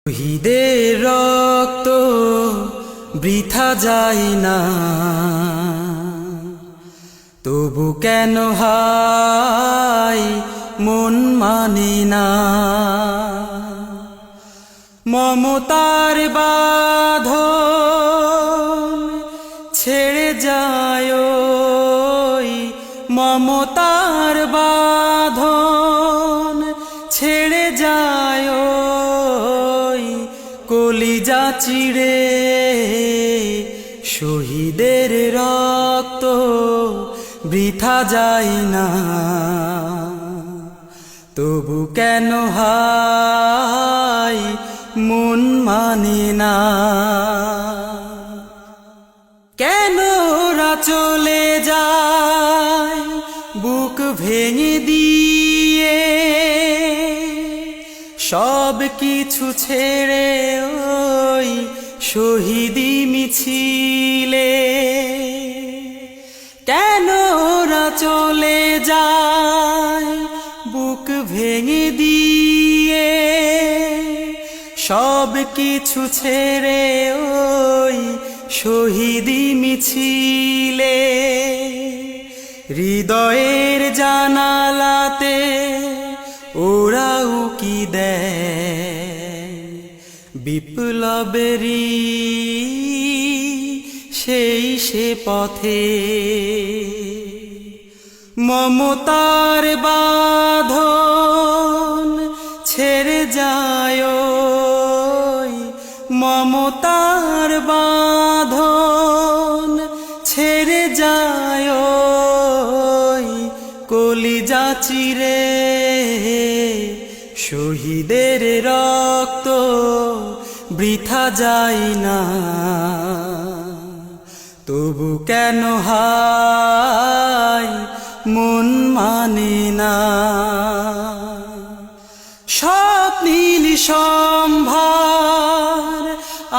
শহীদের রক্ত বৃথা যায় না, তবু কেন হায় মন মানে না। মমতার বাঁধন ছেড়ে যায়, মমতার বাঁধন ছেড়ে যায়, কলিজা চিড়ে শহীদের রক্ত বৃথা যায় না, তবু কেন হায় মন মানে না। কেন ওরা চলে যায় বুক ভেঙে দিয়ে, সব কিছু ছেড়ে ওই শহীদি মিছিলে। কেন ওরা চলে যায় বুক ভেঙে দিয়ে, সব কিছু ছেড়ে ওই শহীদি মিছিলে। হৃদয়ের জানালাতে ওরা উকি দেয় বিপ্লবেরই সে পথে। মমতার বাঁধন ছেড়ে যায়, মমতার বাঁধন ছেড়ে যায়, কলিজা চিরে শহীদের রক্ত বৃথা যায় না, তবু কেন হায় মন মানে না। স্বপ্নীল সম্ভার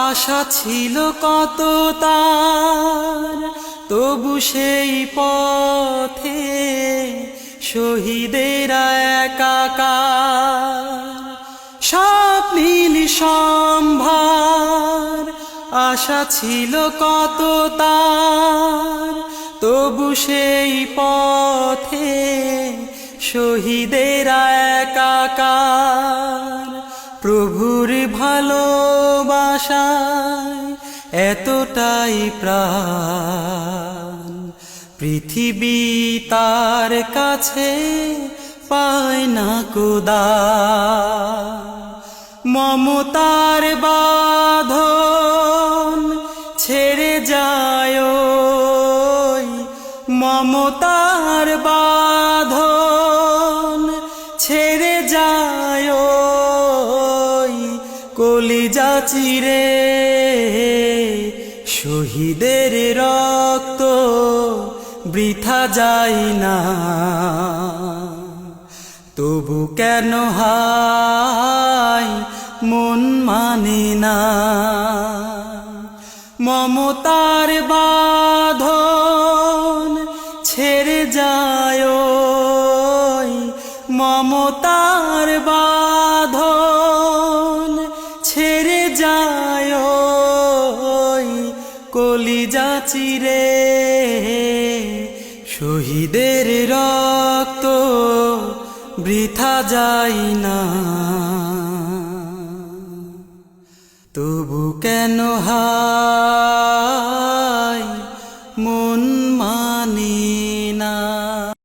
আশা ছিল কত তার, তবু সেই পথে শহীদেরা একাকার। স্বপ্নীল সম্ভার আশা ছিল কত তার, তবু সেই পথে শহীদেরা একাকার। প্রভুর ভালোবাসায় এতটাই প্রাণ, পৃথিবী তার কাছে পায় না কোদা। মমতার বাঁধন ছেড়ে যায়, মমতার বাঁধন ছেড়ে যায়, কলিজা চিরে শহীদের রক্ত বৃথা যায় না, তবু কেন হায় মন মানে না। মমতার বাঁধন ছেড়ে যায়, মমতার বাঁধন ছেড়ে যায়, কলিজা চিরে শহীদের রক্ত বৃথা যায় না, তবু কেন হায় মন মানে না।